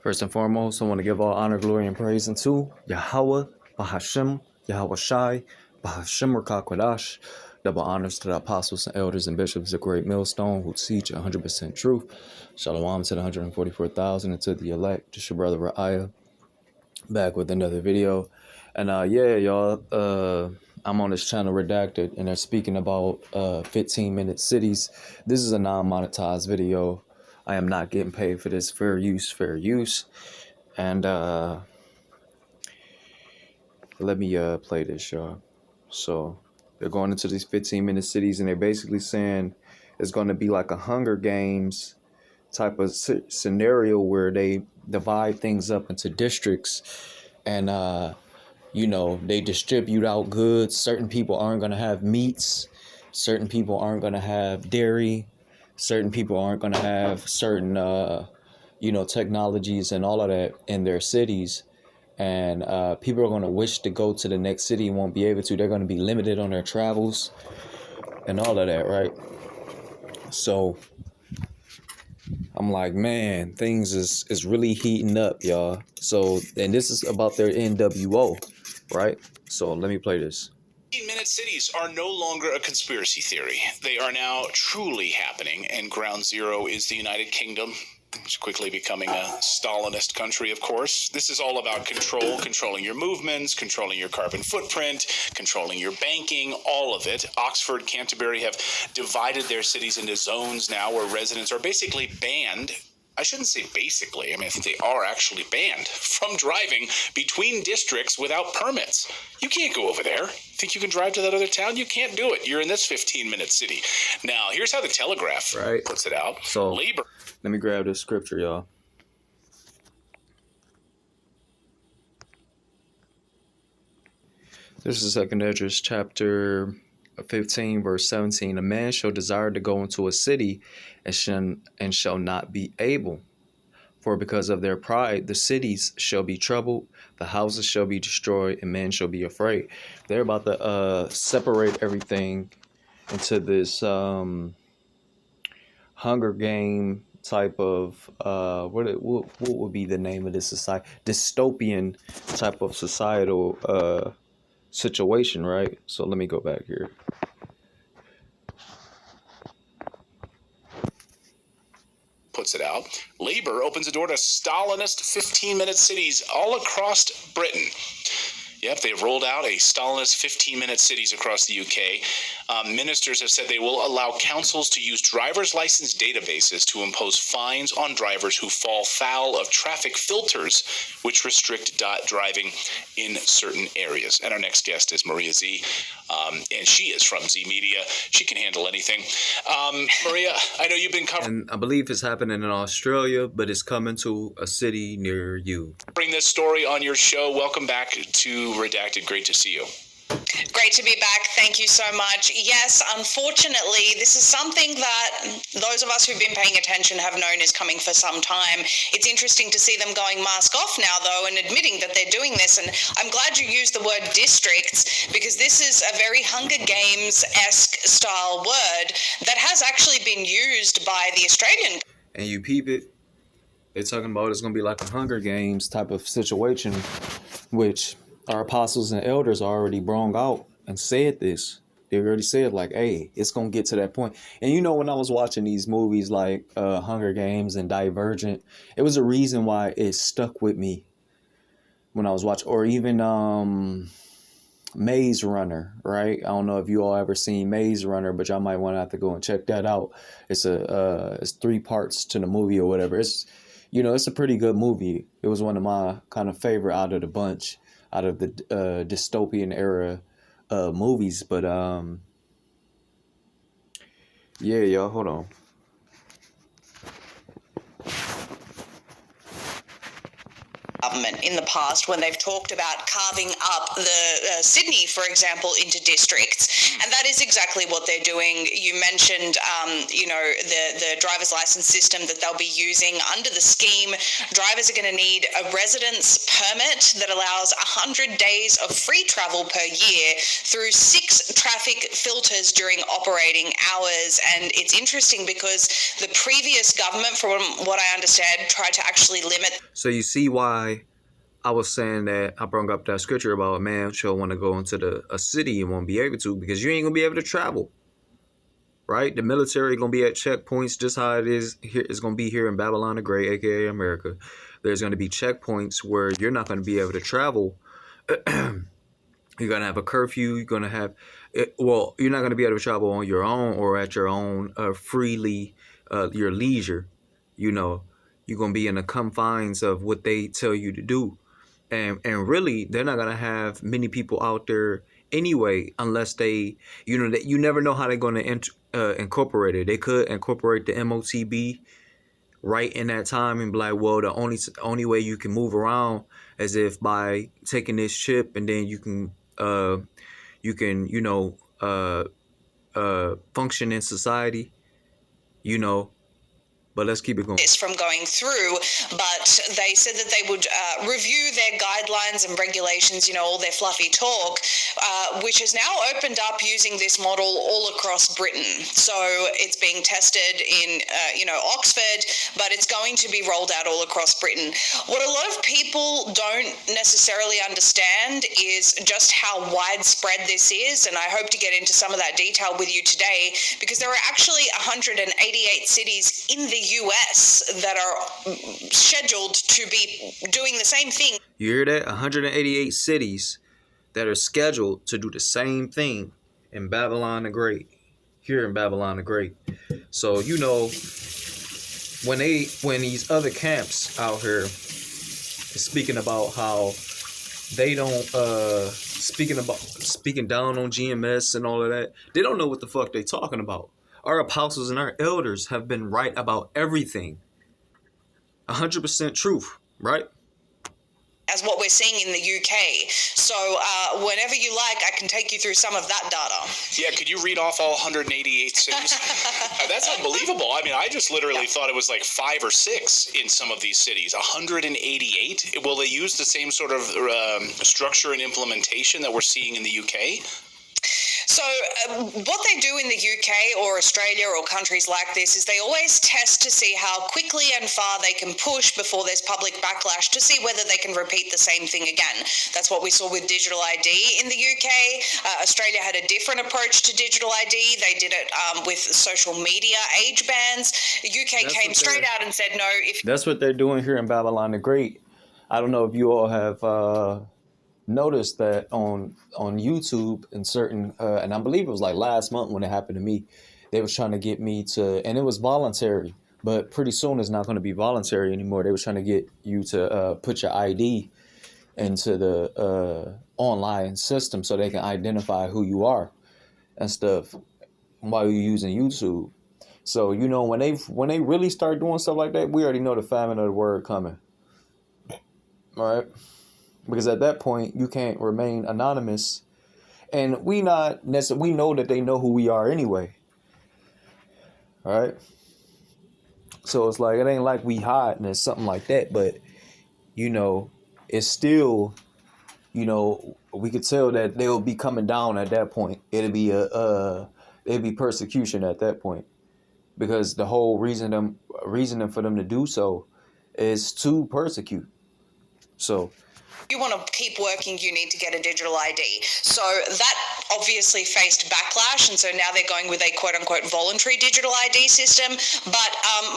First and foremost, I want to give all honor, glory, and praise unto Yahweh, Bahashem, Yahweh Shai, Bahashem Rakakwadash. Double honors to the apostles and elders and bishops of Great Millstone who teach 100% truth. Shalom to the 144,000 and to the elect. Just your brother Ra'aya, back with another video. And y'all, I'm on this channel Redacted, and they're speaking about 15-minute cities. This is a non-monetized video. I am not getting paid for this. Fair use, fair use. And let me play this, y'all. So they're going into these 15-minute cities, and they're basically saying it's going to be like a Hunger Games type of scenario where they divide things up into districts, and they distribute out goods. Certain people aren't going to have meats. Certain people aren't going to have dairy. Certain people aren't going to have certain, technologies and all of that in their cities. And people are going to wish to go to the next city and won't be able to. They're going to be limited on their travels and all of that, right? So I'm like, man, things is really heating up, y'all. So, and this is about their NWO, right? So let me play this. 15-minute cities are no longer a conspiracy theory. They are now truly happening, and ground zero is the United Kingdom, which is quickly becoming a Stalinist country, of course. This is all about controlling your movements, controlling your carbon footprint, controlling your banking, all of it. Oxford, Canterbury have divided their cities into zones now where residents are basically banned. I shouldn't say basically. I think they are actually banned from driving between districts without permits. You can't go over there. Think you can drive to that other town? You can't do it. You're in this 15-minute city. Now, here's how the Telegraph puts it out. So, Labor. Let me grab this scripture, y'all. This is 2nd Esdras chapter 15, verse 17. A man shall desire to go into a city and shall not be able. For because of their pride, the cities shall be troubled, the houses shall be destroyed, and men shall be afraid. They're about to separate everything into this Hunger Game type of what would be the name of this society? Dystopian type of societal situation, right? So let me go back here. Puts it out. Labour opens the door to Stalinist 15-minute cities all across Britain. Yep, they've rolled out a Stalinist 15-minute cities across the UK. Ministers have said they will allow councils to use driver's license databases to impose fines on drivers who fall foul of traffic filters, which restrict driving in certain areas. And our next guest is Maria Z, and she is from Z Media. She can handle anything. Maria, I know you've been covering... And I believe it's happening in Australia, but it's coming to a city near you. Bring this story on your show. Welcome back to Redacted. Great to see you. Great to be back. Thank you so much. Yes, unfortunately, this is something that those of us who've been paying attention have known is coming for some time. It's interesting to see them going mask off now, though, and admitting that they're doing this. And I'm glad you used the word districts, because this is a very Hunger Games-esque style word that has actually been used by the Australian. And you peep it, they're talking about it's going to be like a Hunger Games type of situation, which our apostles and elders already brung out and said this. They already said, like, hey, it's going to get to that point. And when I was watching these movies like Hunger Games and Divergent, it was a reason why it stuck with me when I was watching. Or even Maze Runner, right? I don't know if you all ever seen Maze Runner, but y'all might want to have to go and check that out. It's it's 3 parts to the movie or whatever. It's a pretty good movie. It was one of my kind of favorite out of the bunch, out of the dystopian era movies. But yeah, y'all, hold on. government in the past when they've talked about carving up the Sydney, for example, into districts. And that is exactly what they're doing. You mentioned, the driver's license system that they'll be using. Under the scheme, drivers are going to need a residence permit that allows 100 days of free travel per year through 6 traffic filters during operating hours. And it's interesting because the previous government, from what I understand, tried to actually limit. So you see why I was saying that I brought up that scripture about a man shall want to go into a city and won't be able to, because you ain't gonna be able to travel. Right? The military gonna be at checkpoints just how it is here. It's gonna be here in Babylon the Great, aka America. There's gonna be checkpoints where you're not gonna be able to travel. You're gonna have a curfew. You're gonna have, you're not gonna be able to travel on your own or at your own freely, your leisure. You know, you're gonna be in the confines of what they tell you to do, and really, they're not gonna have many people out there anyway, unless they, that you never know how they're gonna incorporate it. They could incorporate the MOTB right in that time and be like, well, the only way you can move around is if by taking this chip, and then you can function in society, But let's keep it going. This from going through, but they said that they would review their guidelines and regulations, all their fluffy talk, which has now opened up using this model all across Britain. So it's being tested in, Oxford, but it's going to be rolled out all across Britain. What a lot of people don't necessarily understand is just how widespread this is, and I hope to get into some of that detail with you today, because there are actually 188 cities in the US that are scheduled to be doing the same thing. You hear that? 188 cities that are scheduled to do the same thing in Babylon the Great. Here in Babylon the Great. So, when these other camps out here is speaking about how they don't speaking down on GMS and all of that, they don't know what the fuck they talking about. Our apostles and our elders have been right about everything. 100% truth, right? As what we're seeing in the UK. So whenever you like, I can take you through some of that data. Yeah, could you read off all 188 cities? That's unbelievable. I mean, I just literally thought it was like 5 or 6 in some of these cities. 188? Will they use the same sort of structure and implementation that we're seeing in the UK? So what they do in the UK or Australia or countries like this is they always test to see how quickly and far they can push before there's public backlash to see whether they can repeat the same thing again. That's what we saw with digital ID in the UK. Australia had a different approach to digital ID. They did it with social media age bans. The UK came straight out and said no. That's what they're doing here in Babylon the Great. I don't know if you all have noticed that on YouTube and certain and I believe it was like last month when it happened to me, they was trying to get me to, and it was voluntary, but pretty soon it's not going to be voluntary anymore. They was trying to get you to put your ID into the online system so they can identify who you are and stuff while you're using YouTube. So when they really start doing stuff like that, we already know the famine of the word coming. All right. Because at that point, you can't remain anonymous. And we know that they know who we are anyway. All right? So it's like, it ain't like we hide and it's something like that. But, it's still, we could tell that they'll be coming down at that point. It'll be persecution at that point. Because the whole reasoning for them to do so is to persecute. So you want to keep working, you need to get a digital ID. So that obviously faced backlash, and so now they're going with a quote-unquote voluntary digital ID system. But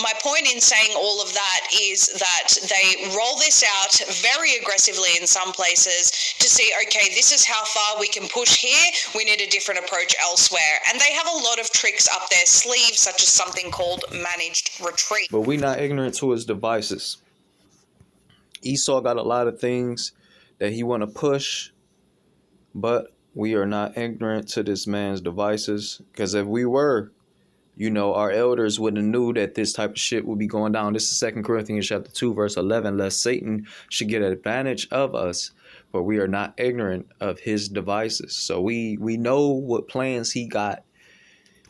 my point in saying all of that is that they roll this out very aggressively in some places to see, okay, this is how far we can push here, we need a different approach elsewhere. And they have a lot of tricks up their sleeve, such as something called managed retreat. But we not ignorant to his devices. Esau got a lot of things that he want to push, but we are not ignorant to this man's devices. Because if we were, you know, our elders wouldn't have knew that this type of shit would be going down. This is 2 Corinthians chapter 2, verse 11, lest Satan should get advantage of us, for we are not ignorant of his devices. So we know what plans he got,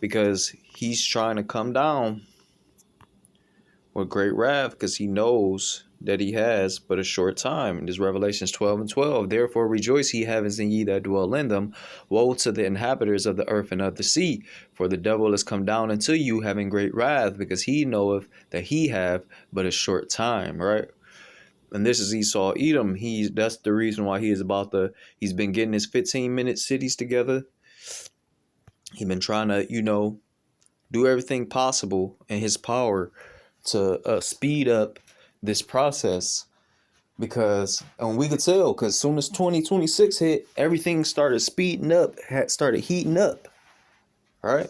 because he's trying to come down with great wrath, because he knows that he has but a short time. And this Revelations 12:12. Therefore rejoice ye heavens, and ye that dwell in them. Woe to the inhabitants of the earth and of the sea, for the devil is come down unto you having great wrath, because he knoweth that he have but a short time. Right? And this is Esau Edom. That's the reason why he's been getting his 15-minute cities together. He's been trying to, you know, do everything possible in his power to speed up this process, because we could tell, because as soon as 2026 hit, everything started speeding up, started heating up. All right.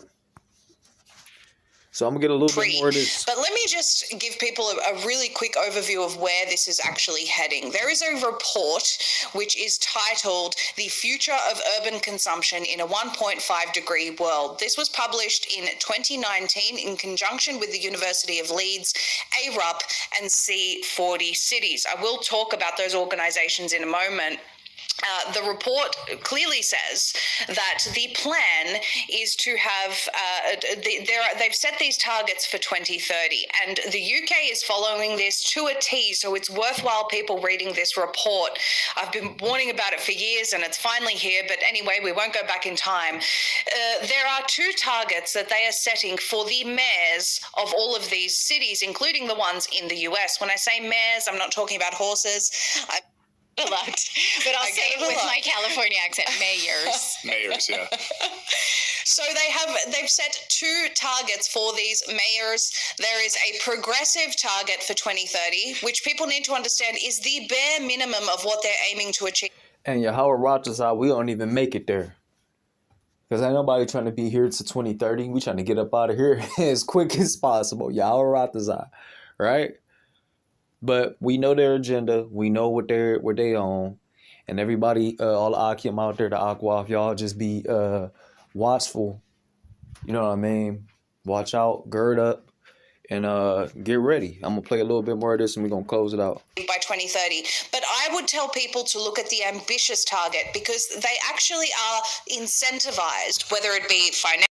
So I'm gonna get a little bit more of this. But let me just give people a really quick overview of where this is actually heading. There is a report which is titled "The Future of Urban Consumption in a 1.5 Degree World." This was published in 2019 in conjunction with the University of Leeds, ARUP, and C40 Cities. I will talk about those organizations in a moment. The report clearly says that the plan is to have, they've set these targets for 2030, and the UK is following this to a T, so it's worthwhile people reading this report. I've been warning about it for years, and it's finally here, but anyway, we won't go back in time. There are 2 targets that they are setting for the mayors of all of these cities, including the ones in the US. When I say mayors, I'm not talking about horses. A lot, but I'll say it with my California accent, mayors. Mayors, yeah. So they've set 2 targets for these mayors. There is a progressive target for 2030, which people need to understand is the bare minimum of what they're aiming to achieve. And Yahweh Rothschild, we don't even make it there, because ain't nobody trying to be here to 2030. We trying to get up out of here as quick as possible. Yahweh Rothschild, right? But we know their agenda. We know what they on. And everybody, all the Akim out there, the Aqua, y'all just be watchful. You know what I mean? Watch out, gird up, and get ready. I'm going to play a little bit more of this, and we're going to close it out. By 2030. But I would tell people to look at the ambitious target, because they actually are incentivized, whether it be financially,